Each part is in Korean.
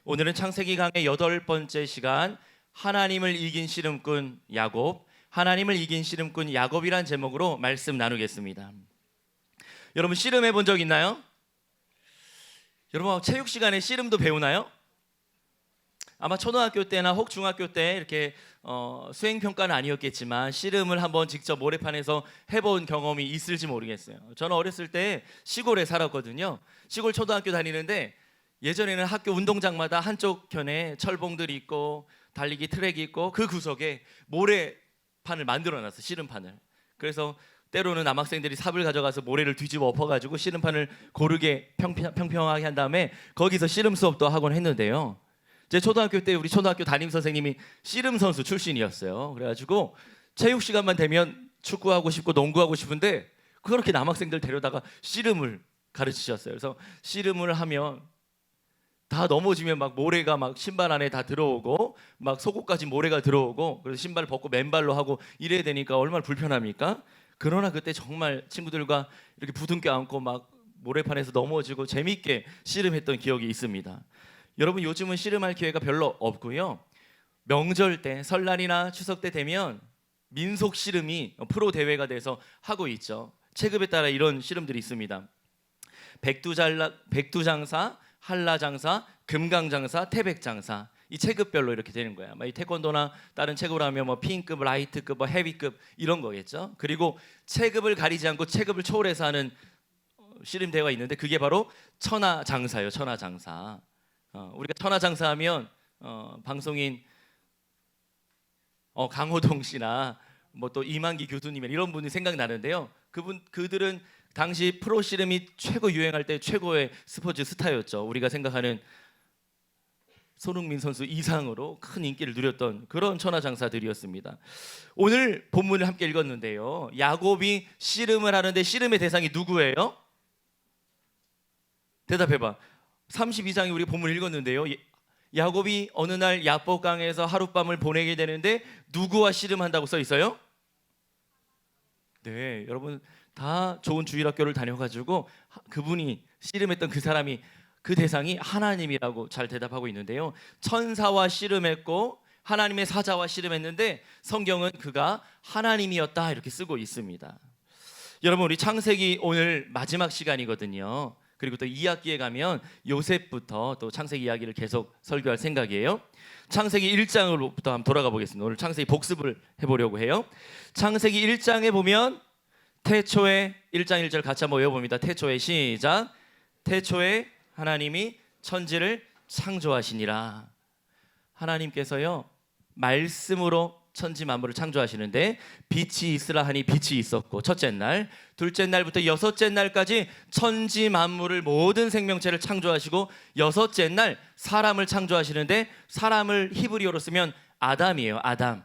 오늘은 창세기 강의 8번째 시간, 하나님을 이긴 씨름꾼 야곱, 하나님을 이긴 씨름꾼 야곱이란 제목으로 말씀 나누겠습니다. 여러분 씨름해 본 적 있나요? 여러분 체육 시간에 씨름도 배우나요? 아마 초등학교 때나 혹 중학교 때 이렇게 수행평가는 아니었겠지만 씨름을 한번 직접 모래판에서 해본 경험이 있을지 모르겠어요. 저는 어렸을 때 시골에 살았거든요. 시골 초등학교 다니는데 예전에는 학교 운동장마다 한쪽 편에 철봉들이 있고 달리기 트랙이 있고 그 구석에 모래판을 만들어놨어요. 씨름판을. 그래서 때로는 남학생들이 삽을 가져가서 모래를 뒤집어 엎어가지고 씨름판을 고르게 평평하게 한 다음에 거기서 씨름 수업도 하곤 했는데요. 제 초등학교 때 우리 초등학교 담임 선생님이 씨름 선수 출신이었어요. 그래가지고 체육 시간만 되면 축구하고 싶고 농구하고 싶은데 그렇게 남학생들 데려다가 씨름을 가르치셨어요. 그래서 씨름을 하면 다 넘어지면 막 모래가 막 신발 안에 다 들어오고 막 속옷까지 모래가 들어오고 그래서 신발 벗고 맨발로 하고 이래야 되니까 얼마나 불편합니까? 그러나 그때 정말 친구들과 이렇게 부둥켜 안고 막 모래판에서 넘어지고 재밌게 씨름했던 기억이 있습니다. 여러분 요즘은 씨름할 기회가 별로 없고요. 명절 때 설날이나 추석 때 되면 민속 씨름이 프로 대회가 돼서 하고 있죠. 체급에 따라 이런 씨름들이 있습니다. 백두장사, 한라장사, 금강장사, 태백장사 이 체급별로 이렇게 되는 거야. 이 태권도나 다른 체급으로 하면 뭐 P급, 라이트급, 헤비급 이런 거겠죠. 그리고 체급을 가리지 않고 체급을 초월해서 하는 씨름 대회가 있는데 그게 바로 천하장사예요. 천하장사. 우리가 천하장사하면 방송인 강호동 씨나 뭐 또 이만기 교수님 이런 분이 생각나는데요. 그들은 당시 프로 씨름이 최고 유행할 때 최고의 스포츠 스타였죠. 우리가 생각하는 손흥민 선수 이상으로 큰 인기를 누렸던 그런 천하장사들이었습니다. 오늘 본문을 함께 읽었는데요. 야곱이 씨름을 하는데 씨름의 대상이 누구예요? 대답해봐. 32장에 우리 본문 읽었는데요. 야곱이 어느 날 야복강에서 하룻밤을 보내게 되는데 누구와 씨름한다고 써 있어요? 네, 여러분 다 좋은 주일학교를 다녀가지고 그분이 씨름했던 그 사람이 그 대상이 하나님이라고 잘 대답하고 있는데요. 천사와 씨름했고 하나님의 사자와 씨름했는데 성경은 그가 하나님이었다 이렇게 쓰고 있습니다. 여러분 우리 창세기 오늘 마지막 시간이거든요. 그리고 또 2학기에 가면 요셉부터 또 창세기 이야기를 계속 설교할 생각이에요. 창세기 1장으로부터 한번 돌아가 보겠습니다. 오늘 창세기 복습을 해보려고 해요. 창세기 1장에 보면 태초에 1장 1절 같이 한번 외워봅니다. 태초에 시작. 태초에 하나님이 천지를 창조하시니라. 하나님께서요 말씀으로 천지 만물을 창조하시는데 빛이 있으라 하니 빛이 있었고 첫째 날, 둘째 날부터 여섯째 날까지 천지 만물을 모든 생명체를 창조하시고 여섯째 날 사람을 창조하시는데 사람을 히브리어로 쓰면 아담이에요. 아담.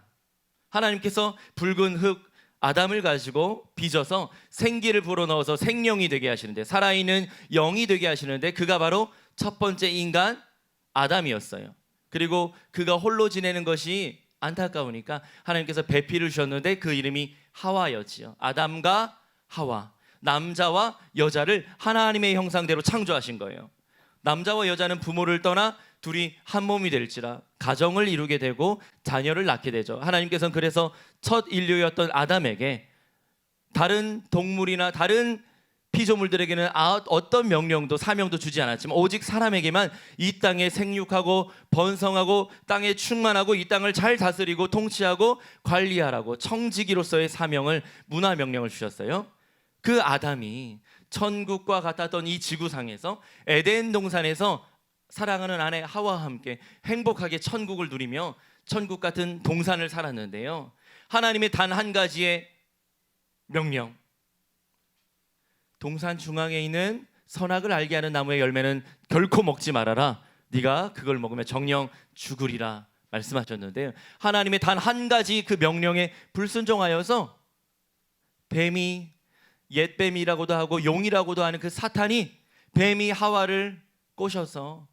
하나님께서 붉은 흙 아담을 가지고 빚어서 생기를 불어넣어서 생명이 되게 하시는데 살아있는 영이 되게 하시는데 그가 바로 첫 번째 인간 아담이었어요. 그리고 그가 홀로 지내는 것이 안타까우니까 하나님께서 배필을 주셨는데 그 이름이 하와였지요. 아담과 하와, 남자와 여자를 하나님의 형상대로 창조하신 거예요. 남자와 여자는 부모를 떠나 둘이 한 몸이 될지라 가정을 이루게 되고 자녀를 낳게 되죠. 하나님께서는 그래서 첫 인류였던 아담에게 다른 동물이나 다른 피조물들에게는 어떤 명령도 사명도 주지 않았지만 오직 사람에게만 이 땅에 생육하고 번성하고 땅에 충만하고 이 땅을 잘 다스리고 통치하고 관리하라고 청지기로서의 사명을 문화 명령을 주셨어요. 그 아담이 천국과 같았던 이 지구상에서 에덴 동산에서 사랑하는 아내 하와와 함께 행복하게 천국을 누리며 천국 같은 동산을 살았는데요. 하나님의 단 한 가지의 명령, 동산 중앙에 있는 선악을 알게 하는 나무의 열매는 결코 먹지 말아라. 네가 그걸 먹으면 정녕 죽으리라 말씀하셨는데요. 하나님의 단 한 가지 그 명령에 불순종하여서 뱀이 옛뱀이라고도 하고 용이라고도 하는 그 사탄이 뱀이 하와를 꼬셔서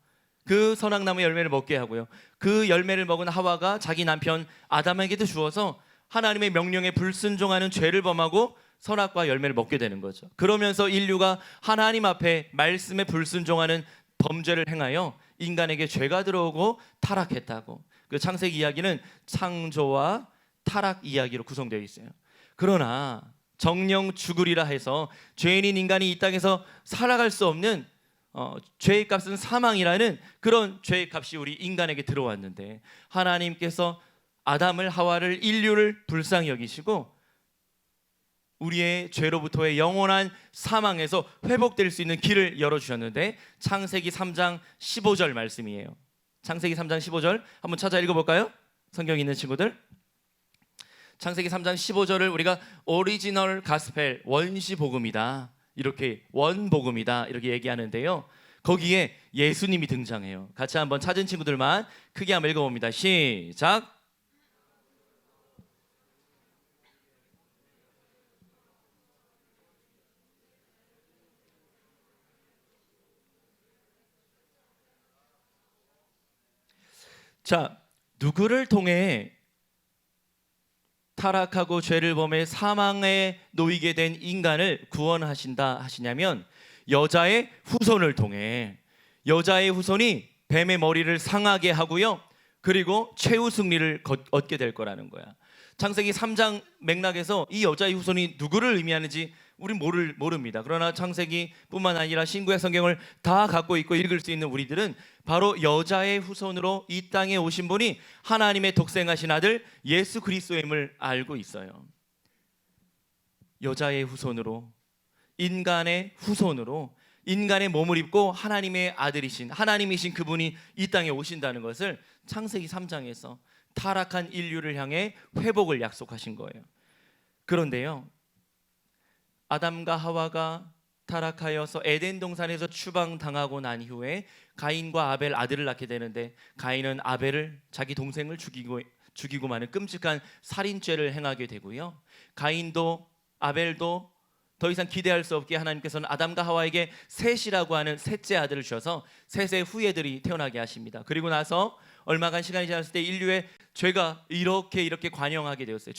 그 선악나무 열매를 먹게 하고요. 그 열매를 먹은 하와가 자기 남편 아담에게도 주어서 하나님의 명령에 불순종하는 죄를 범하고 선악과 열매를 먹게 되는 거죠. 그러면서 인류가 하나님 앞에 말씀에 불순종하는 범죄를 행하여 인간에게 죄가 들어오고 타락했다고. 그 창세기 이야기는 창조와 타락 이야기로 구성되어 있어요. 그러나 정령 죽으리라 해서 죄인인 인간이 이 땅에서 살아갈 수 없는 죄의 값은 사망이라는 그런 죄의 값이 우리 인간에게 들어왔는데, 하나님께서 아담을, 하와를, 인류를 불쌍히 여기시고 우리의 죄로부터의 영원한 사망에서 회복될 수 있는 길을 열어주셨는데, 창세기 3장 15절 말씀이에요. 창세기 3장 15절 한번 찾아 읽어볼까요? 성경 있는 친구들, 창세기 3장 15절을 우리가 오리지널 가스펠, 원시 복음이다, 이렇게 원복음이다 이렇게 얘기하는데요, 거기에 예수님이 등장해요. 같이 한번 찾은 친구들만 크게 한번 읽어봅니다. 시작. 자, 누구를 통해 타락하고 죄를 범해 사망에 놓이게 된 인간을 구원하신다 하시냐면, 여자의 후손을 통해. 여자의 후손이 뱀의 머리를 상하게 하고요, 그리고 최후 승리를 얻게 될 거라는 거야. 창세기 3장 맥락에서 이 여자의 후손이 누구를 의미하는지 우린 모릅니다. 그러나 창세기뿐만 아니라 신구약 성경을 다 갖고 있고 읽을 수 있는 우리들은 바로 여자의 후손으로 이 땅에 오신 분이 하나님의 독생하신 아들 예수 그리스도임을 알고 있어요. 여자의 후손으로, 인간의 후손으로, 인간의 몸을 입고 하나님의 아들이신, 하나님이신 그분이 이 땅에 오신다는 것을 창세기 3장에서 타락한 인류를 향해 회복을 약속하신 거예요. 그런데요, 아담과 하와가 타락하여서 에덴 동산에서 추방당하고 난 이후에 가인과 아벨 아들을 낳게 되는데, 가인은 아벨을, 자기 동생을 죽이고 마는 끔찍한 살인죄를 행하게 되고요, 가인도 아벨도 더 이상 기대할 수 없게 하나님께서는 아담과 하와에게 셋이라고 하는 셋째 아들을 주셔서 셋의 후예들이 태어나게 하십니다. 그리고 나서 얼마간 시간이 지났을 때 인류의 죄가 이렇게 관영하게 되었어요.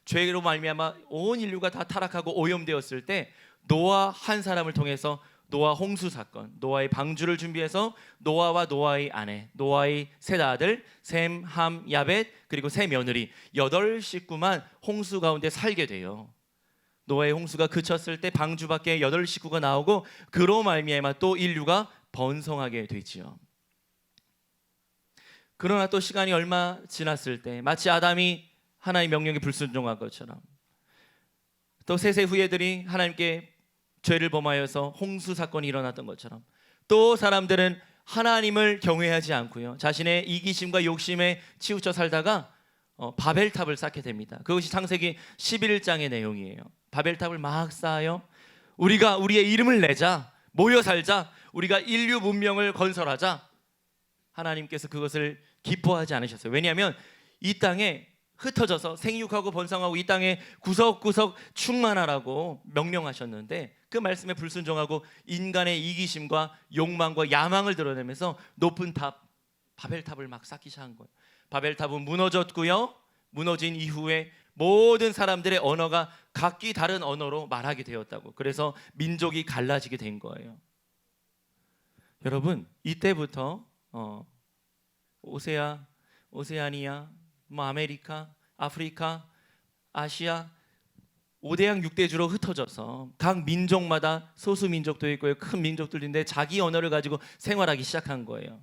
죄로 말미암아 온 인류가 다 타락하고 오염되었을 때 노아 한 사람을 통해서 노아 홍수 사건, 노아의 방주를 준비해서 노아와 노아의 아내, 노아의 셋 아들 셈, 함, 야벳, 그리고 세 며느리 8식구만 홍수 가운데 살게 돼요. 노아의 홍수가 그쳤을 때 방주 밖에 8식구가 나오고, 그로 말미암아 또 인류가 번성하게 되지요. 그러나 또 시간이 얼마 지났을 때 마치 아담이 하나님의 명령에 불순종한 것처럼, 또 셋의 후예들이 하나님께 죄를 범하여서 홍수 사건이 일어났던 것처럼, 또 사람들은 하나님을 경외하지 않고요, 자신의 이기심과 욕심에 치우쳐 살다가 바벨탑을 쌓게 됩니다. 그것이 창세기 11장의 내용이에요. 바벨탑을 막 쌓아요. 우리가 우리의 이름을 내자, 모여 살자, 우리가 인류 문명을 건설하자. 하나님께서 그것을 기뻐하지 않으셨어요. 왜냐하면 이 땅에 흩어져서 생육하고 번성하고 이 땅에 구석구석 충만하라고 명령하셨는데, 그 말씀에 불순종하고 인간의 이기심과 욕망과 야망을 드러내면서 높은 탑, 바벨탑을 막 쌓기 시작한 거예요. 바벨탑은 무너졌고요, 무너진 이후에 모든 사람들의 언어가 각기 다른 언어로 말하게 되었다고. 그래서 민족이 갈라지게 된 거예요. 여러분, 이때부터 오세아니아, 아메리카, 아프리카, 아시아 5대양 6대주로 흩어져서 각 민족마다 소수 민족도 있고요, 큰 민족들인데 자기 언어를 가지고 생활하기 시작한 거예요.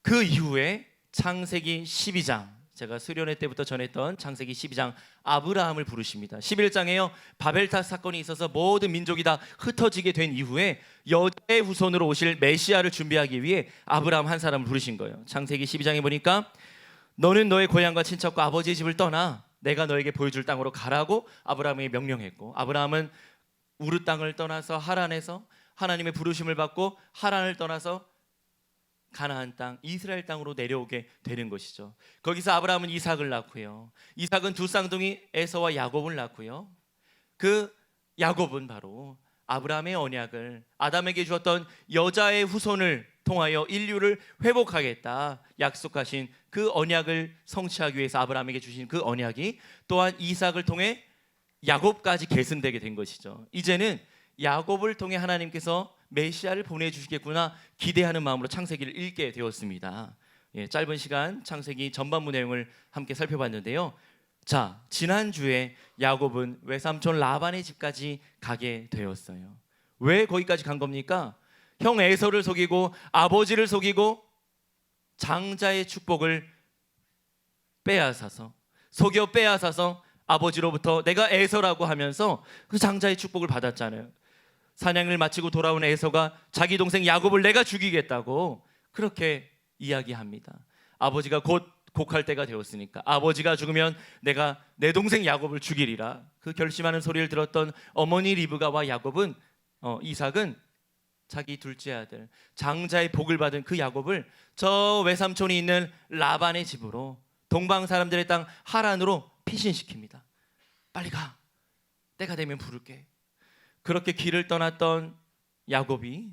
그 이후에 창세기 12장, 제가 수련회 때부터 전했던 창세기 12장, 아브라함을 부르십니다. 11장에요, 바벨탑 사건이 있어서 모든 민족이 다 흩어지게 된 이후에 여자의 후손으로 오실 메시아를 준비하기 위해 아브라함 한 사람을 부르신 거예요. 창세기 12장에 보니까 너는 너의 고향과 친척과 아버지의 집을 떠나 내가 너에게 보여줄 땅으로 가라고 아브라함에게 명령했고, 아브라함은 우르 땅을 떠나서 하란에서 하나님의 부르심을 받고 하란을 떠나서 가나안 땅, 이스라엘 땅으로 내려오게 되는 것이죠. 거기서 아브라함은 이삭을 낳고요, 이삭은 두 쌍둥이 에서와 야곱을 낳고요, 그 야곱은 바로 아브라함의 언약을, 아담에게 주었던 여자의 후손을 통하여 인류를 회복하겠다 약속하신 그 언약을 성취하기 위해서 아브라함에게 주신 그 언약이 또한 이삭을 통해 야곱까지 계승되게 된 것이죠. 이제는 야곱을 통해 하나님께서 메시아를 보내주시겠구나 기대하는 마음으로 창세기를 읽게 되었습니다. 짧은 시간 창세기 전반부 내용을 함께 살펴봤는데요. 자, 지난주에 야곱은 외삼촌 라반의 집까지 가게 되었어요. 왜 거기까지 간 겁니까? 형 에서를 속이고 아버지를 속이고 장자의 축복을 속여 빼앗아서 아버지로부터 내가 에서라고 하면서 그 장자의 축복을 받았잖아요. 사냥을 마치고 돌아온 에서가 자기 동생 야곱을 내가 죽이겠다고 그렇게 이야기합니다. 아버지가 곧 곡할 때가 되었으니까 아버지가 죽으면 내가 내 동생 야곱을 죽이리라. 그 결심하는 소리를 들었던 어머니 리브가와 야곱은 이삭은 자기 둘째 아들 장자의 복을 받은 그 야곱을 저 외삼촌이 있는 라반의 집으로 동방 사람들의 땅 하란으로 피신시킵니다. 빨리 가. 때가 되면 부를게. 그렇게 길을 떠났던 야곱이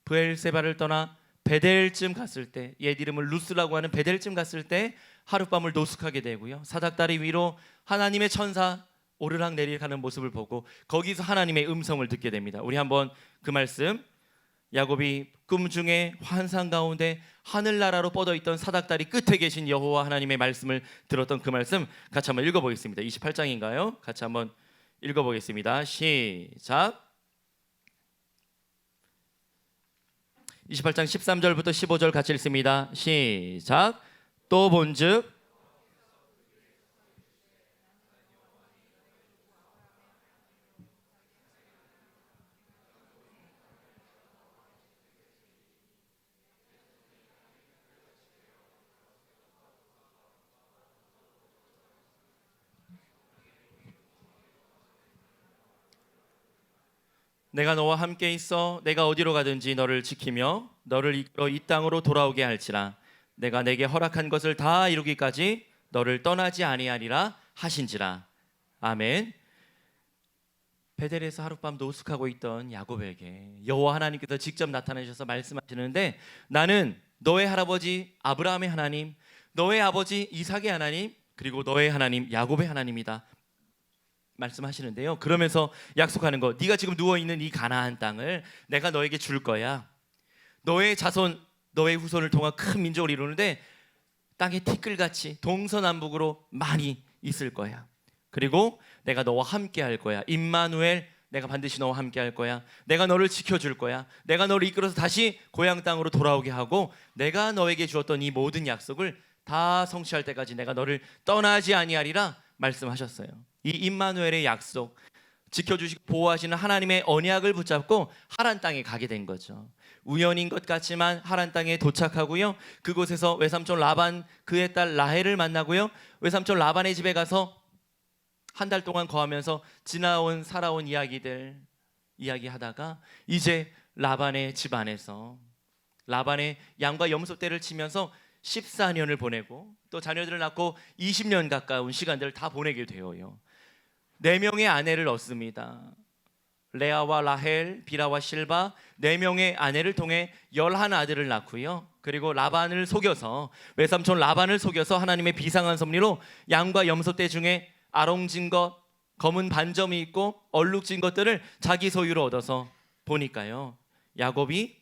브엘세바를 떠나 베델쯤 갔을 때, 옛 이름을 루스라고 하는 베델쯤 갔을 때 하룻밤을 노숙하게 되고요. 사닥다리 위로 하나님의 천사 오르락내리락 하는 모습을 보고 거기서 하나님의 음성을 듣게 됩니다. 우리 한번 그 말씀, 야곱이 꿈 중에 환상 가운데 하늘나라로 뻗어있던 사닥다리 끝에 계신 여호와 하나님의 말씀을 들었던 그 말씀 같이 한번 읽어보겠습니다. 28장인가요? 같이 한번 읽어보겠습니다. 시작. 28장 13절부터 15절 같이 읽습니다. 시작. 또 본즉 내가 너와 함께 있어 내가 어디로 가든지 너를 지키며 너를 이끌어 이 땅으로 돌아오게 할지라. 내가 내게 허락한 것을 다 이루기까지 너를 떠나지 아니하리라 하신지라. 아멘. 베델에서 하룻밤 노숙하고 있던 야곱에게 여호와 하나님께서 직접 나타나셔서 말씀하시는데, 나는 너의 할아버지 아브라함의 하나님, 너의 아버지 이삭의 하나님, 그리고 너의 하나님 야곱의 하나님이다 말씀하시는데요. 그러면서 약속하는 거, 네가 지금 누워있는 이 가나안 땅을 내가 너에게 줄 거야. 너의 자손, 너의 후손을 통한 큰 민족을 이루는데 땅에 티끌같이 동서남북으로 많이 있을 거야. 그리고 내가 너와 함께 할 거야. 임마누엘, 내가 반드시 너와 함께 할 거야. 내가 너를 지켜줄 거야. 내가 너를 이끌어서 다시 고향 땅으로 돌아오게 하고 내가 너에게 주었던 이 모든 약속을 다 성취할 때까지 내가 너를 떠나지 아니하리라 말씀하셨어요. 이 임마누엘의 약속, 지켜주시고 보호하시는 하나님의 언약을 붙잡고 하란 땅에 가게 된 거죠. 우연인 것 같지만 하란 땅에 도착하고요. 그곳에서 외삼촌 라반, 그의 딸 라헬을 만나고요. 외삼촌 라반의 집에 가서 한 달 동안 거하면서 살아온 이야기들 이야기하다가 이제 라반의 집 안에서 라반의 양과 염소 떼를 치면서 14년을 보내고 또 자녀들을 낳고 20년 가까운 시간들을 다 보내게 되어요. 4명의 아내를 얻습니다. 레아와 라헬, 비라와 실바 4명의 아내를 통해 11아들을 낳고요. 그리고 라반을 속여서, 외삼촌 라반을 속여서 하나님의 비상한 섭리로 양과 염소떼 중에 아롱진 것, 검은 반점이 있고 얼룩진 것들을 자기 소유로 얻어서 보니까요, 야곱이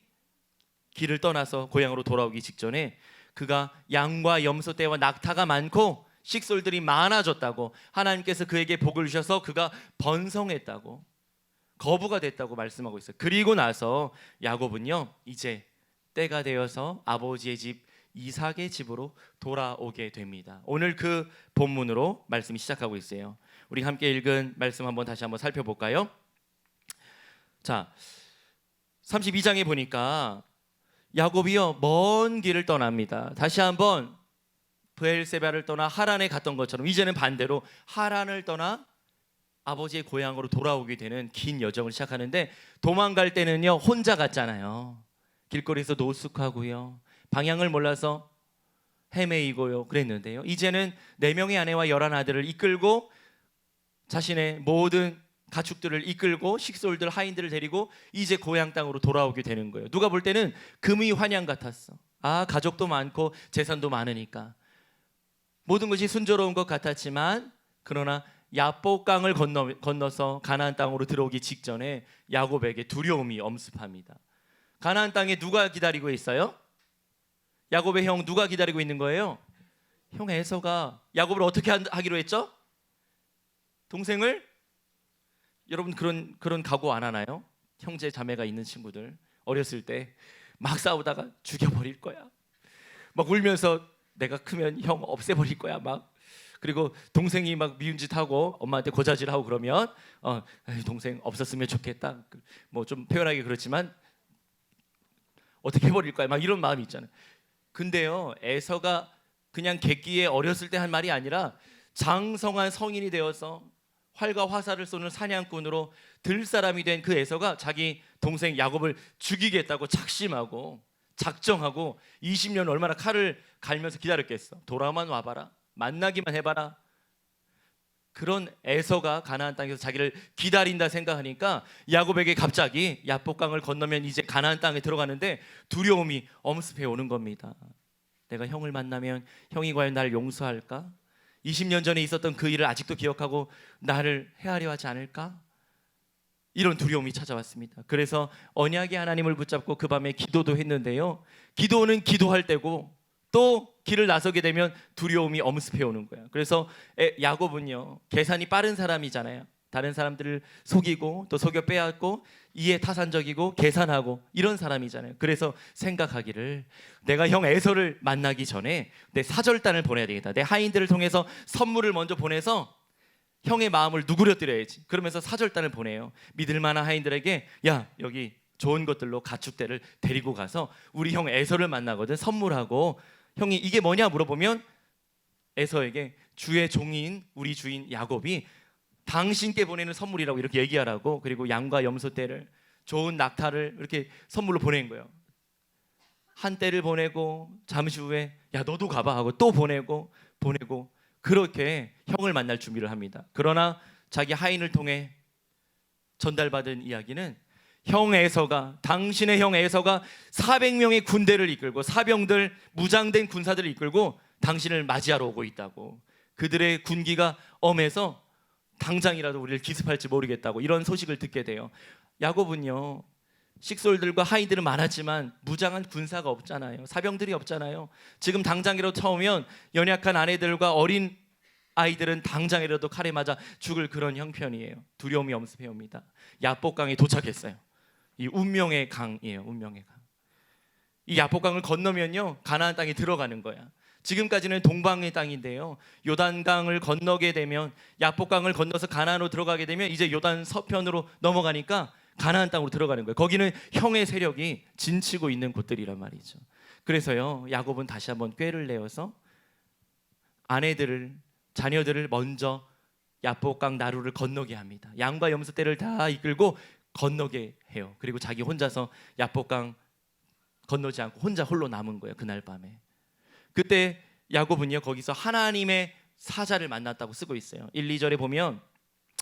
길을 떠나서 고향으로 돌아오기 직전에 그가 양과 염소떼와 낙타가 많고 식솔들이 많아졌다고, 하나님께서 그에게 복을 주셔서 그가 번성했다고, 거부가 됐다고 말씀하고 있어요. 그리고 나서 야곱은요, 이제 때가 되어서 아버지의 집 이삭의 집으로 돌아오게 됩니다. 오늘 그 본문으로 말씀이 시작하고 있어요. 우리 함께 읽은 말씀 다시 한번 살펴볼까요? 자, 32장에 보니까 야곱이요 먼 길을 떠납니다. 다시 한번 브엘세바를 떠나 하란에 갔던 것처럼 이제는 반대로 하란을 떠나 아버지의 고향으로 돌아오게 되는 긴 여정을 시작하는데, 도망갈 때는요 혼자 갔잖아요. 길거리에서 노숙하고요, 방향을 몰라서 헤매이고요 그랬는데요, 이제는 4명의 아내와 11아들을 이끌고 자신의 모든 가축들을 이끌고 식솔들, 하인들을 데리고 이제 고향 땅으로 돌아오게 되는 거예요. 누가 볼 때는 금이 환양 같았어. 가족도 많고 재산도 많으니까 모든 것이 순조로운 것 같았지만, 그러나 야복강을 건너서 가나안 땅으로 들어오기 직전에 야곱에게 두려움이 엄습합니다. 가나안 땅에 누가 기다리고 있어요? 야곱의 형 누가 기다리고 있는 거예요? 형 에서가 야곱을 어떻게 하기로 했죠? 동생을, 여러분 그런 각오 안 하나요? 형제 자매가 있는 친구들 어렸을 때 막 싸우다가 죽여버릴 거야, 막 울면서 내가 크면 형 없애버릴 거야 막. 그리고 동생이 막 미운 짓 하고 엄마한테 고자질하고 그러면 동생 없었으면 좋겠다, 뭐 좀 표현하기 그렇지만 어떻게 해버릴 거야 막 이런 마음이 있잖아요. 근데요, 에서가 그냥 객기에 어렸을 때 한 말이 아니라 장성한 성인이 되어서 활과 화살을 쏘는 사냥꾼으로 들 사람이 된 그 에서가 자기 동생 야곱을 죽이겠다고 작심하고 작정하고 20년 얼마나 칼을 갈면서 기다렸겠어. 돌아만 와봐라, 만나기만 해봐라. 그런 에서가 가나안 땅에서 자기를 기다린다 생각하니까 야곱에게 갑자기 야복강을 건너면 이제 가나안 땅에 들어가는데 두려움이 엄습해 오는 겁니다. 내가 형을 만나면 형이 과연 나를 용서할까? 20년 전에 있었던 그 일을 아직도 기억하고 나를 헤아려 하지 않을까? 이런 두려움이 찾아왔습니다. 그래서 언약의 하나님을 붙잡고 그 밤에 기도도 했는데요, 기도는 기도할 때고 또 길을 나서게 되면 두려움이 엄습해 오는 거야. 그래서 야곱은요, 계산이 빠른 사람이잖아요. 다른 사람들을 속이고 또 속여 빼앗고 이해타산적이고 계산하고 이런 사람이잖아요. 그래서 생각하기를, 내가 형 에서를 만나기 전에 내 사절단을 보내야 되겠다. 내 하인들을 통해서 선물을 먼저 보내서 형의 마음을 누그러뜨려야지. 그러면서 사절단을 보내요. 믿을 만한 하인들에게, 야, 여기 좋은 것들로 가축대를 데리고 가서 우리 형 에서를 만나거든 선물하고. 형이 이게 뭐냐 물어보면 에서에게 주의 종인 우리 주인 야곱이 당신께 보내는 선물이라고 이렇게 얘기하라고. 그리고 양과 염소떼를, 좋은 낙타를 이렇게 선물로 보낸 거예요. 한 떼를 보내고 잠시 후에 야 너도 가봐 하고 또 보내고 그렇게 형을 만날 준비를 합니다. 그러나 자기 하인을 통해 전달받은 이야기는 당신의 형 에서가 400명의 군대를 이끌고 사병들, 무장된 군사들을 이끌고 당신을 맞이하러 오고 있다고. 그들의 군기가 엄해서 당장이라도 우리를 기습할지 모르겠다고, 이런 소식을 듣게 돼요. 야곱은요, 식솔들과 하인들은 많았지만 무장한 군사가 없잖아요. 사병들이 없잖아요. 지금 당장이라도 쳐오면 연약한 아내들과 어린 아이들은 당장이라도 칼에 맞아 죽을 그런 형편이에요. 두려움이 엄습해 옵니다. 야복강에 도착했어요. 이 운명의 강이에요. 운명의 강. 이 야복강을 건너면요, 가나안 땅에 들어가는 거야. 지금까지는 동방의 땅인데요, 요단강을 건너게 되면, 야복강을 건너서 가나안으로 들어가게 되면 이제 요단 서편으로 넘어가니까 가나안 땅으로 들어가는 거예요. 거기는 형의 세력이 진치고 있는 곳들이란 말이죠. 그래서요, 야곱은 다시 한번 꾀를 내어서 아내들을, 자녀들을 먼저 야복강 나루를 건너게 합니다. 양과 염소떼를 다 이끌고 건너게 해요. 그리고 자기 혼자서 야복강 건너지 않고 혼자 홀로 남은 거예요. 그날 밤에. 그때 야곱은요, 거기서 하나님의 사자를 만났다고 쓰고 있어요. 1, 2절에 보면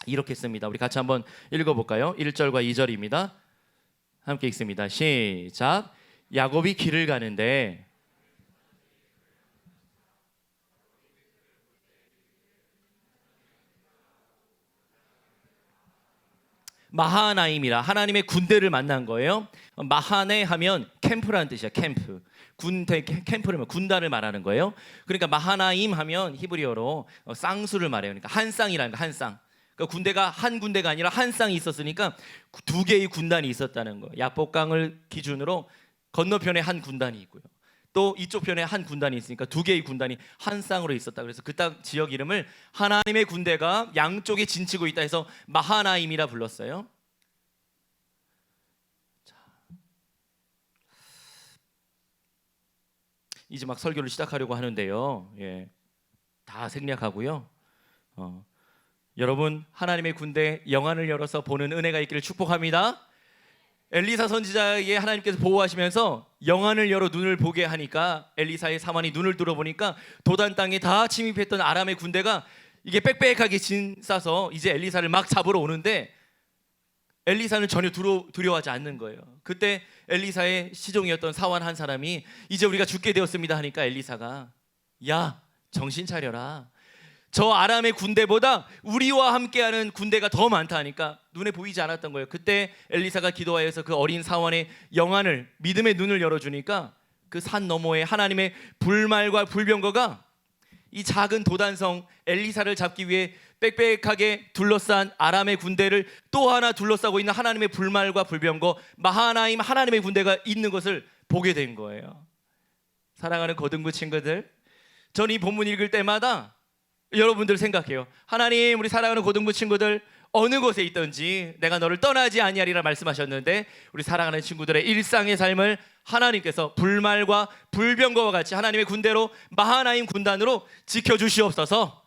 이렇게 씁니다. 우리 같이 한번 읽어볼까요? 1절과 2절입니다. 함께 읽습니다. 시작. 야곱이 길을 가는데 마하나임이라 하나님의 군대를 만난 거예요. 마하네 하면 캠프라는 뜻이야. 캠프. 군대, 캠프를 군단을 말하는 거예요. 그러니까 마하나임 하면 히브리어로 쌍수를 말해요. 그러니까 한 쌍이라는 거, 한 쌍. 그러니까 군대가 한 군대가 아니라 한 쌍이 있었으니까 두 개의 군단이 있었다는 거예요. 야복강을 기준으로 건너편에 한 군단이 있고요, 또 이쪽 편에 한 군단이 있으니까 두 개의 군단이 한 쌍으로 있었다. 그래서 그 땅 지역 이름을 하나님의 군대가 양쪽에 진치고 있다 해서 마하나임이라 불렀어요. 자, 이제 막 설교를 시작하려고 하는데요, 다 생략하고요. 여러분, 하나님의 군대 영안을 열어서 보는 은혜가 있기를 축복합니다. 엘리사 선지자에게 하나님께서 보호하시면서 영안을 열어 눈을 보게 하니까 엘리사의 사환이 눈을 들어보니까 도단 땅에 다 침입했던 아람의 군대가 이게 빽빽하게 진 싸서 이제 엘리사를 막 잡으러 오는데 엘리사는 전혀 두려워하지 않는 거예요. 그때 엘리사의 시종이었던 사환 한 사람이 이제 우리가 죽게 되었습니다 하니까 엘리사가, 야 정신 차려라. 저 아람의 군대보다 우리와 함께하는 군대가 더 많다 하니까 눈에 보이지 않았던 거예요. 그때 엘리사가 기도하여서 그 어린 사원의 영안을, 믿음의 눈을 열어주니까 그 산 너머에 하나님의 불말과 불병거가 이 작은 도단성 엘리사를 잡기 위해 빽빽하게 둘러싼 아람의 군대를 또 하나 둘러싸고 있는 하나님의 불말과 불병거 마하나임 하나님의 군대가 있는 것을 보게 된 거예요. 사랑하는 고등부 친구들, 전 이 본문 읽을 때마다 여러분들 생각해요. 하나님, 우리 사랑하는 고등부 친구들 어느 곳에 있든지 내가 너를 떠나지 아니하리라 말씀하셨는데, 우리 사랑하는 친구들의 일상의 삶을 하나님께서 불말과 불병거와 같이 하나님의 군대로 마하나임 군단으로 지켜주시옵소서.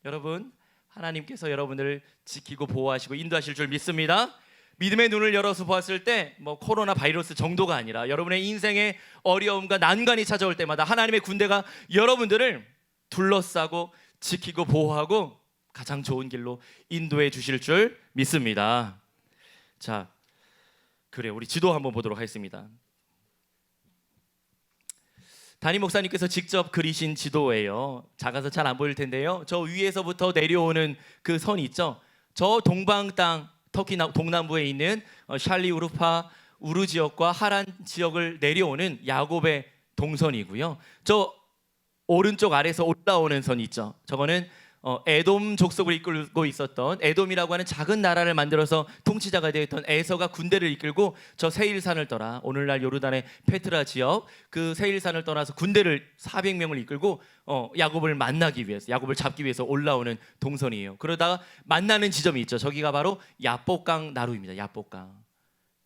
여러분, 하나님께서 여러분을 지키고 보호하시고 인도하실 줄 믿습니다. 믿음의 눈을 열어서 보았을 때 코로나 바이러스 정도가 아니라 여러분의 인생의 어려움과 난관이 찾아올 때마다 하나님의 군대가 여러분들을 둘러싸고 지키고 보호하고 가장 좋은 길로 인도해 주실 줄 믿습니다. 자, 그래, 우리 지도 한번 보도록 하겠습니다. 담임 목사님께서 직접 그리신 지도예요. 작아서 잘 안 보일 텐데요. 저 위에서부터 내려오는 그 선이 있죠. 저 동방 땅, 터키 동남부에 있는 샬리 우르파 우르 지역과 하란 지역을 내려오는 야곱의 동선이고요. 저 오른쪽 아래에서 올라오는 선이 있죠. 저거는 에돔 족속을 이끌고 있었던, 에돔이라고 하는 작은 나라를 만들어서 통치자가 되었던 에서가 군대를 이끌고 저 세일산을 떠나 오늘날 요르단의 페트라 지역, 그 세일산을 떠나서 군대를 400명을 이끌고 야곱을 만나기 위해서, 야곱을 잡기 위해서 올라오는 동선이에요. 그러다가 만나는 지점이 있죠. 저기가 바로 야복강 나루입니다.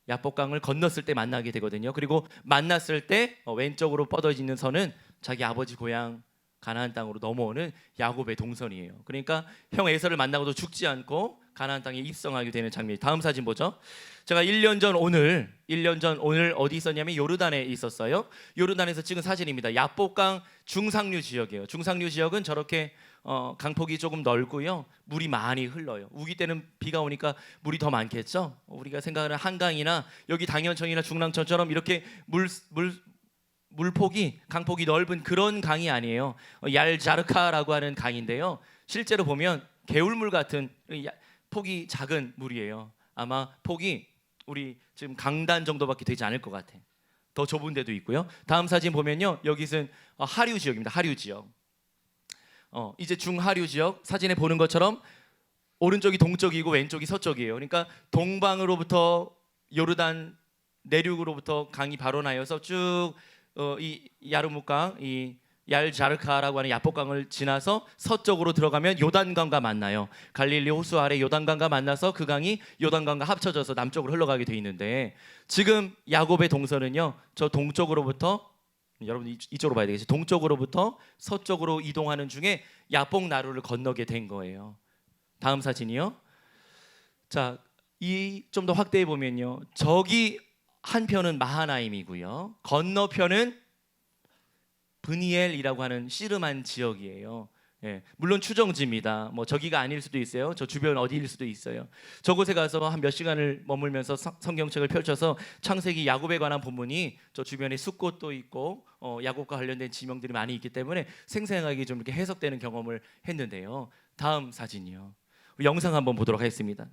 야복강을 건넜을 때 만나게 되거든요. 그리고 만났을 때 왼쪽으로 뻗어지는 선은 자기 아버지 고향 가나안 땅으로 넘어오는 야곱의 동선이에요. 그러니까 형 에서를 만나고도 죽지 않고 가나안 땅에 입성하게 되는 장면이. 다음 사진 보죠. 제가 1년 전 오늘 어디 있었냐면 요르단에 있었어요. 요르단에서 찍은 사진입니다. 야복강 중상류 지역이에요. 중상류 지역은 저렇게 강폭이 조금 넓고요, 물이 많이 흘러요. 우기 때는 비가 오니까 물이 더 많겠죠. 우리가 생각하는 한강이나 여기 당연천이나 중랑천처럼 이렇게 강폭이 넓은 그런 강이 아니에요. 얄자르카라고 하는 강인데요, 실제로 보면 개울물 같은 폭이 작은 물이에요. 아마 폭이 우리 지금 강단 정도밖에 되지 않을 것 같아. 더 좁은 데도 있고요. 다음 사진 보면요, 여기는 하류 지역입니다. 하류 지역. 이제 중하류 지역, 사진에 보는 것처럼 오른쪽이 동쪽이고 왼쪽이 서쪽이에요. 그러니까 동방으로부터 요르단 내륙으로부터 강이 바로 나여서 쭉 이 야르묵강, 이 얄자르카라고 하는 야복강을 지나서 서쪽으로 들어가면 요단강과 만나요. 갈릴리 호수 아래 요단강과 만나서 그 강이 요단강과 합쳐져서 남쪽으로 흘러가게 돼 있는데, 지금 야곱의 동선은요, 저 동쪽으로부터, 여러분 이쪽으로 봐야 되겠죠. 동쪽으로부터 서쪽으로 이동하는 중에 야복 나루를 건너게 된 거예요. 다음 사진이요. 자, 이 좀 더 확대해 보면요, 저기 한편은 마하나임이고요, 건너편은 브니엘이라고 하는 씨름한 지역이에요. 물론 추정지입니다. 저기가 아닐 수도 있어요. 저 주변 어디일 수도 있어요. 저곳에 가서 한 몇 시간을 머물면서 성경책을 펼쳐서 창세기 야곱에 관한 본문이 저 주변에 숫꽃도 있고 야곱과 관련된 지명들이 많이 있기 때문에 생생하게 좀 이렇게 해석되는 경험을 했는데요. 다음 사진이요. 우리 영상 한번 보도록 하겠습니다.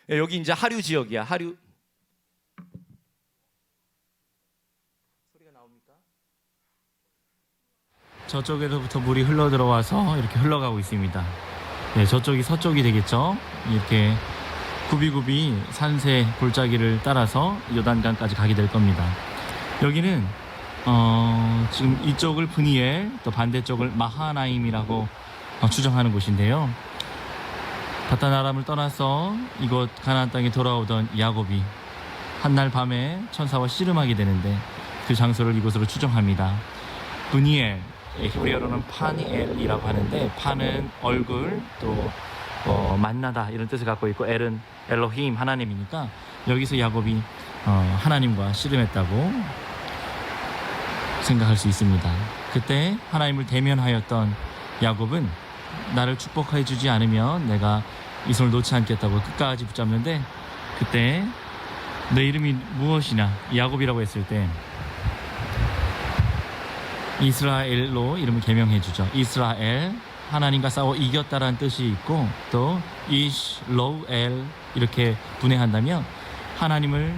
여기 이제 하류 지역이야. 하류. 소리가 나옵니까? 저쪽에서부터 물이 흘러 들어와서 이렇게 흘러가고 있습니다. 저쪽이 서쪽이 되겠죠. 이렇게 굽이굽이 산세 골짜기를 따라서 요단강까지 가게 될 겁니다. 여기는 지금 이쪽을 브니엘, 또 반대쪽을 마하나임이라고 추정하는 곳인데요. 바단 아람을 떠나서 이곳 가나안 땅에 돌아오던 야곱이 한날 밤에 천사와 씨름하게 되는데, 그 장소를 이곳으로 추정합니다. 브니엘, 히브리어로는 파니엘이라고 하는데, 파는 얼굴, 또 만나다 이런 뜻을 갖고 있고, 엘은 엘로힘 하나님이니까 여기서 야곱이 하나님과 씨름했다고 생각할 수 있습니다. 그때 하나님을 대면하였던 야곱은 나를 축복해 주지 않으면 내가 이 손을 놓지 않겠다고 끝까지 붙잡는데, 그때 내 이름이 무엇이냐 야곱이라고 했을 때 이스라엘로 이름을 개명해 주죠. 이스라엘, 하나님과 싸워 이겼다라는 뜻이 있고, 또 이스로엘 이렇게 분해한다면 하나님을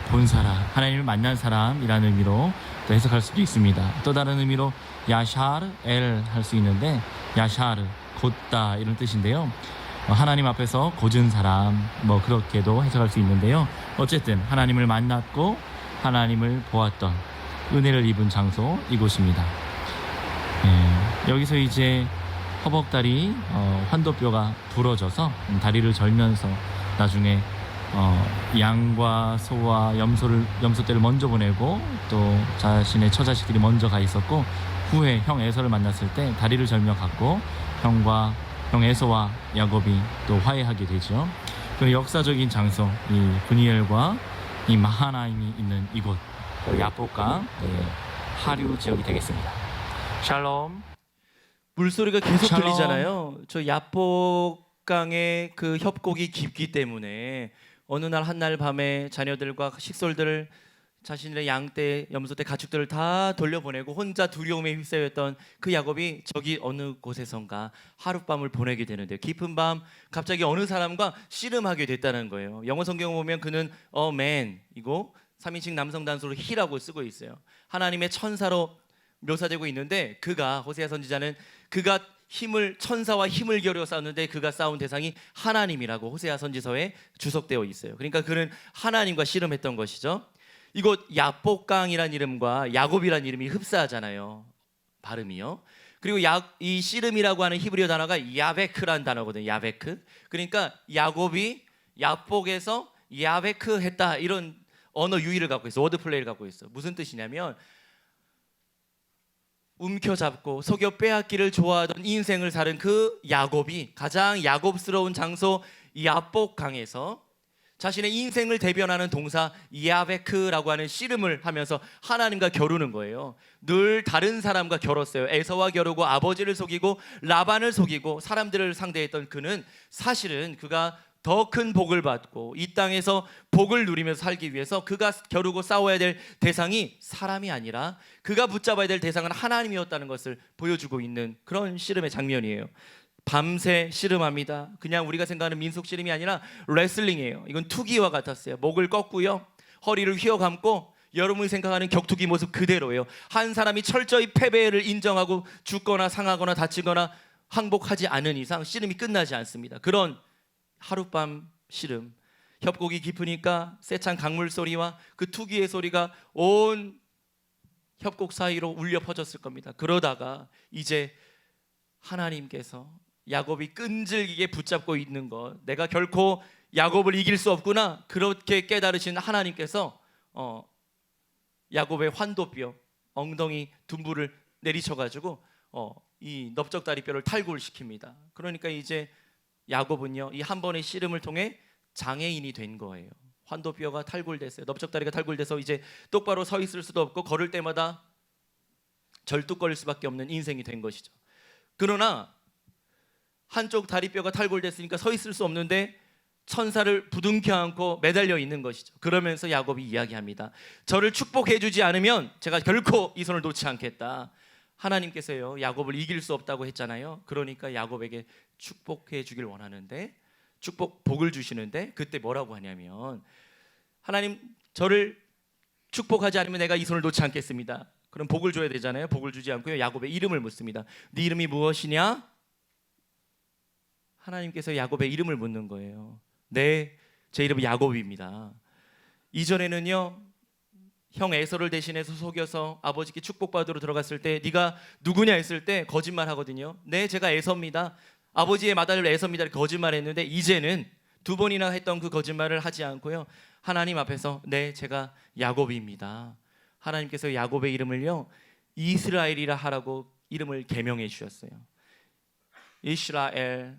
본 사람, 하나님을 만난 사람이라는 의미로 또 해석할 수도 있습니다. 또 다른 의미로 야샤르 엘 할 수 있는데, 야샤르 곧다 이런 뜻인데요. 하나님 앞에서 고진 사람, 뭐 그렇게도 해석할 수 있는데요. 어쨌든 하나님을 만났고 하나님을 보았던, 은혜를 입은 장소 이곳입니다. 여기서 이제 허벅다리 환도뼈가 부러져서 다리를 절면서 나중에 양과 소와 염소떼를 먼저 보내고, 또 자신의 처자식들이 먼저 가 있었고, 후에 형 에서를 만났을 때 다리를 절며 갔고, 형 에서와 야곱이 또 화해하게 되죠. 그 역사적인 장소, 이 브니엘과 이 마하나임이 있는 이곳, 야복강 하류 지역이 되겠습니다. 샬롬. 물소리가 계속 샬롬. 들리잖아요. 저 야복강의 그 협곡이 깊기 때문에 어느 날 한날 밤에 자녀들과 식솔들을, 자신의 양떼, 염소떼, 가축들을 다 돌려보내고 혼자 두려움에 휩싸였던 그 야곱이 저기 어느 곳에선가 하룻밤을 보내게 되는데요. 깊은 밤 갑자기 어느 사람과 씨름하게 됐다는 거예요. 영어 성경을 보면 그는 a man이고 3인칭 남성 단수로 he라고 쓰고 있어요. 하나님의 천사로 묘사되고 있는데, 그가, 호세아 선지자는 그가 천사와 힘을 겨루어 싸웠는데 그가 싸운 대상이 하나님이라고 호세아 선지서에 주석되어 있어요. 그러니까 그는 하나님과 씨름했던 것이죠. 이곳 야복강이란 이름과 야곱이란 이름이 흡사하잖아요, 발음이요. 그리고 이 씨름이라고 하는 히브리어 단어가 야베크란 단어거든요. 야베크. 그러니까 야곱이 야복에서 야베크 했다, 이런 언어 유희를 갖고 있어, 워드 플레이를 갖고 있어. 무슨 뜻이냐면, 움켜잡고 속여 빼앗기를 좋아하던 인생을 사는 그 야곱이 가장 야곱스러운 장소 야복강에서 자신의 인생을 대변하는 동사 야베크라고 하는 씨름을 하면서 하나님과 겨루는 거예요. 늘 다른 사람과 겨뤘어요. 에서와 겨루고 아버지를 속이고 라반을 속이고 사람들을 상대했던 그는, 사실은 그가 더 큰 복을 받고 이 땅에서 복을 누리면서 살기 위해서 그가 겨루고 싸워야 될 대상이 사람이 아니라 그가 붙잡아야 될 대상은 하나님이었다는 것을 보여주고 있는 그런 씨름의 장면이에요. 밤새 씨름합니다. 그냥 우리가 생각하는 민속 씨름이 아니라 레슬링이에요. 이건 투기와 같았어요. 목을 꺾고요, 허리를 휘어감고, 여러분이 생각하는 격투기 모습 그대로예요. 한 사람이 철저히 패배를 인정하고 죽거나 상하거나 다치거나 항복하지 않은 이상 씨름이 끝나지 않습니다. 그런 하룻밤 씨름, 협곡이 깊으니까 세찬 강물 소리와 그 투기의 소리가 온 협곡 사이로 울려 퍼졌을 겁니다. 그러다가 이제 하나님께서 야곱이 끈질기게 붙잡고 있는 것, 내가 결코 야곱을 이길 수 없구나, 그렇게 깨달으신 하나님께서 야곱의 환도뼈, 엉덩이 둔부를 내리쳐가지고 이 넓적다리뼈를 탈골시킵니다. 그러니까 이제 야곱은요, 이 한 번의 씨름을 통해 장애인이 된 거예요. 환도뼈가 탈골됐어요. 넓적다리가 탈골돼서 이제 똑바로 서 있을 수도 없고 걸을 때마다 절뚝거릴 수밖에 없는 인생이 된 것이죠. 그러나 한쪽 다리뼈가 탈골됐으니까 서 있을 수 없는데 천사를 부둥켜 안고 매달려 있는 것이죠. 그러면서 야곱이 이야기합니다. 저를 축복해 주지 않으면 제가 결코 이 손을 놓지 않겠다. 하나님께서요, 야곱을 이길 수 없다고 했잖아요. 그러니까 야곱에게 축복해 주길 원하는데, 복을 주시는데, 그때 뭐라고 하냐면, 하나님, 저를 축복하지 않으면 내가 이 손을 놓지 않겠습니다. 그럼 복을 줘야 되잖아요. 복을 주지 않고요, 야곱의 이름을 묻습니다. 네 이름이 무엇이냐? 하나님께서 야곱의 이름을 묻는 거예요. 네, 제 이름은 야곱입니다. 이전에는요, 형 에서를 대신해서 속여서 아버지께 축복받으러 들어갔을 때 네가 누구냐 했을 때 거짓말 하거든요. 네, 제가 에서입니다. 아버지의 맏아들 에서입니다. 거짓말했는데 이제는 두 번이나 했던 그 거짓말을 하지 않고요, 하나님 앞에서 네, 제가 야곱입니다. 하나님께서 야곱의 이름을요, 이스라엘이라 하라고 이름을 개명해 주셨어요. 이스라엘,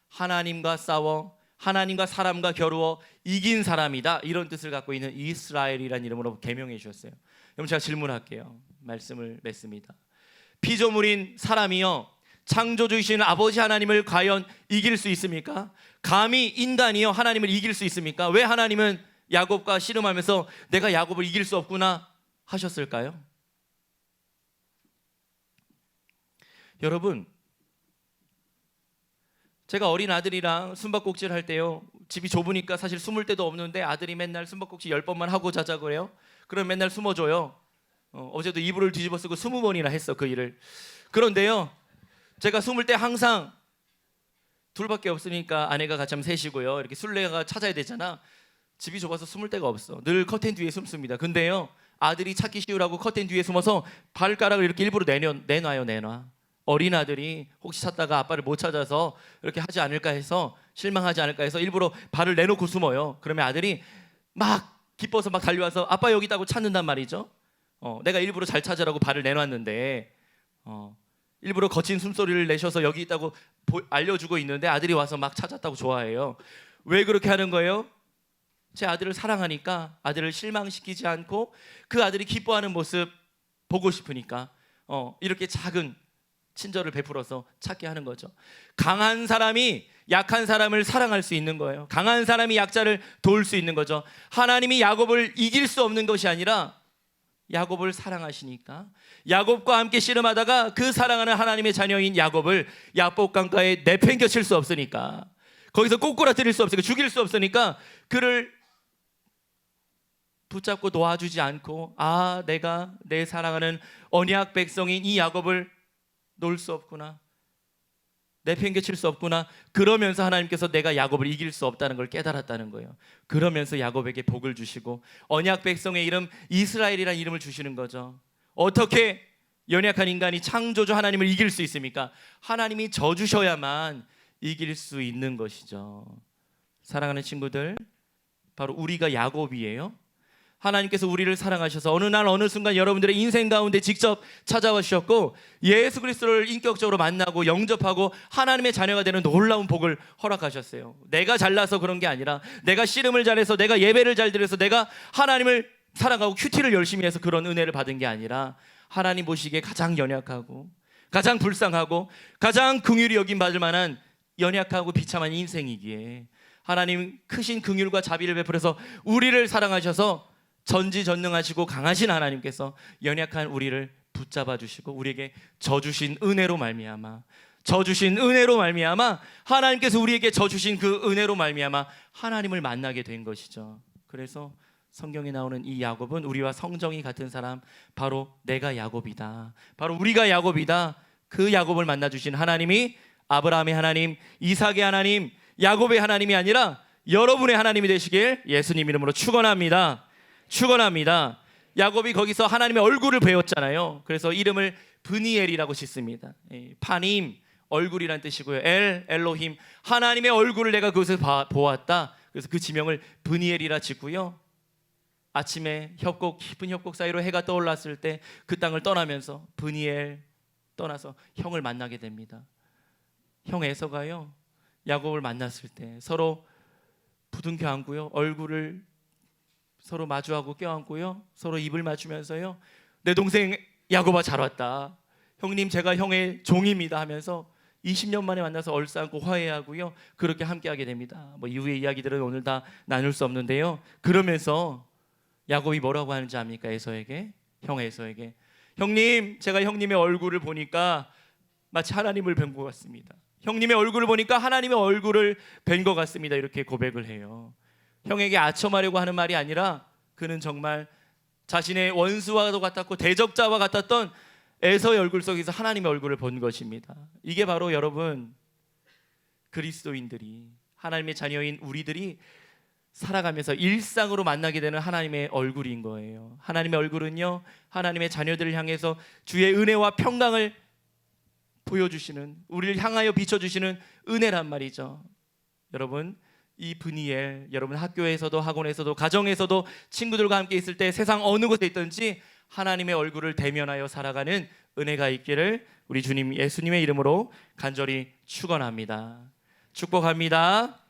하나님과 싸워 하나님과 사람과 겨루어 이긴 사람이다, 이런 뜻을 갖고 있는 이스라엘이라는 이름으로 개명해 주셨어요. 그럼 제가 질문할게요. 말씀을 맺습니다. 피조물인 사람이요, 창조주이신 아버지 하나님을 과연 이길 수 있습니까? 감히 인간이요 하나님을 이길 수 있습니까? 왜 하나님은 야곱과 씨름하면서 내가 야곱을 이길 수 없구나 하셨을까요? 여러분, 제가 어린 아들이랑 숨바꼭질 할 때요, 집이 좁으니까 사실 숨을 데도 없는데 아들이 맨날 숨바꼭질 10번만 하고 자자 그래요. 그럼 맨날 숨어줘요. 어제도 이불을 뒤집어 쓰고 20번이나 했어, 그 일을. 그런데요, 제가 숨을 때 항상 둘밖에 없으니까 아내가 같이 하면 셋이고요, 이렇게 술래가 찾아야 되잖아. 집이 좁아서 숨을 데가 없어. 늘 커튼 뒤에 숨습니다. 근데요, 아들이 찾기 쉬우라고 커튼 뒤에 숨어서 발가락을 이렇게 일부러 내놔. 어린 아들이 혹시 찾다가 아빠를 못 찾아서 이렇게 하지 않을까 해서, 실망하지 않을까 해서 일부러 발을 내놓고 숨어요. 그러면 아들이 막 기뻐서 막 달려와서 아빠 여기 있다고 찾는단 말이죠. 내가 일부러 잘 찾으라고 발을 내놨는데 일부러 거친 숨소리를 내셔서 여기 있다고 알려주고 있는데 아들이 와서 막 찾았다고 좋아해요. 왜 그렇게 하는 거예요? 제 아들을 사랑하니까, 아들을 실망시키지 않고 그 아들이 기뻐하는 모습 보고 싶으니까 이렇게 작은 친절을 베풀어서 찾게 하는 거죠. 강한 사람이 약한 사람을 사랑할 수 있는 거예요. 강한 사람이 약자를 도울 수 있는 거죠. 하나님이 야곱을 이길 수 없는 것이 아니라 야곱을 사랑하시니까 야곱과 함께 씨름하다가 그 사랑하는 하나님의 자녀인 야곱을 야복 강가에 내팽겨칠 수 없으니까, 거기서 꼬꾸라뜨릴 수 없으니까, 죽일 수 없으니까 그를 붙잡고 놓아주지 않고, 내가 내 사랑하는 언약 백성인 이 야곱을 놓을 수 없구나, 내팽개칠 수 없구나. 그러면서 하나님께서 내가 야곱을 이길 수 없다는 걸 깨달았다는 거예요. 그러면서 야곱에게 복을 주시고 언약 백성의 이름 이스라엘이라는 이름을 주시는 거죠. 어떻게 연약한 인간이 창조주 하나님을 이길 수 있습니까? 하나님이 져주셔야만 이길 수 있는 것이죠. 사랑하는 친구들, 바로 우리가 야곱이에요. 하나님께서 우리를 사랑하셔서 어느 날 어느 순간 여러분들의 인생 가운데 직접 찾아와 주셨고 예수 그리스도를 인격적으로 만나고 영접하고 하나님의 자녀가 되는 놀라운 복을 허락하셨어요. 내가 잘나서 그런 게 아니라, 내가 씨름을 잘해서, 내가 예배를 잘 드려서, 내가 하나님을 사랑하고 큐티를 열심히 해서 그런 은혜를 받은 게 아니라, 하나님 보시기에 가장 연약하고 가장 불쌍하고 가장 긍휼히 여김 받을 만한 연약하고 비참한 인생이기에 하나님 크신 긍휼과 자비를 베풀어서 우리를 사랑하셔서 전지전능하시고 강하신 하나님께서 연약한 우리를 붙잡아 주시고 우리에게 져주신 은혜로 말미암아 하나님께서 우리에게 져주신 그 은혜로 말미암아 하나님을 만나게 된 것이죠. 그래서 성경에 나오는 이 야곱은 우리와 성정이 같은 사람, 바로 내가 야곱이다, 바로 우리가 야곱이다. 그 야곱을 만나주신 하나님이 아브라함의 하나님, 이삭의 하나님, 야곱의 하나님이 아니라 여러분의 하나님이 되시길 예수님 이름으로 축원합니다. 야곱이 거기서 하나님의 얼굴을 배웠잖아요. 그래서 이름을 브니엘이라고 짓습니다. 파님, 얼굴이란 뜻이고요. 엘로힘, 하나님의 얼굴을 내가 그곳에서 보았다. 그래서 그 지명을 브니엘이라 짓고요. 아침에 깊은 협곡 사이로 해가 떠올랐을 때 그 땅을 떠나면서 브니엘 떠나서 형을 만나게 됩니다. 형 에서가요, 야곱을 만났을 때 서로 부둥켜 안고요, 얼굴을 서로 마주하고 껴안고요, 서로 입을 맞추면서요, 내 동생 야곱아 잘 왔다, 형님 제가 형의 종입니다 하면서 20년 만에 만나서 얼싸안고 화해하고요, 그렇게 함께하게 됩니다. 이후의 이야기들은 오늘 다 나눌 수 없는데요, 그러면서 야곱이 뭐라고 하는지 압니까? 형 에서에게 형님, 제가 형님의 얼굴을 보니까 마치 하나님을 뵌 것 같습니다. 형님의 얼굴을 보니까 하나님의 얼굴을 뵌 것 같습니다. 이렇게 고백을 해요. 형에게 아첨하려고 하는 말이 아니라 그는 정말 자신의 원수와도 같았고 대적자와 같았던 에서의 얼굴 속에서 하나님의 얼굴을 본 것입니다. 이게 바로 여러분, 그리스도인들이, 하나님의 자녀인 우리들이 살아가면서 일상으로 만나게 되는 하나님의 얼굴인 거예요. 하나님의 얼굴은요, 하나님의 자녀들을 향해서 주의 은혜와 평강을 보여주시는, 우리를 향하여 비춰주시는 은혜란 말이죠. 여러분, 이 브니엘, 여러분 학교에서도 학원에서도 가정에서도 친구들과 함께 있을 때 세상 어느 곳에 있든지 하나님의 얼굴을 대면하여 살아가는 은혜가 있기를 우리 주님 예수님의 이름으로 간절히 축원합니다. 축복합니다.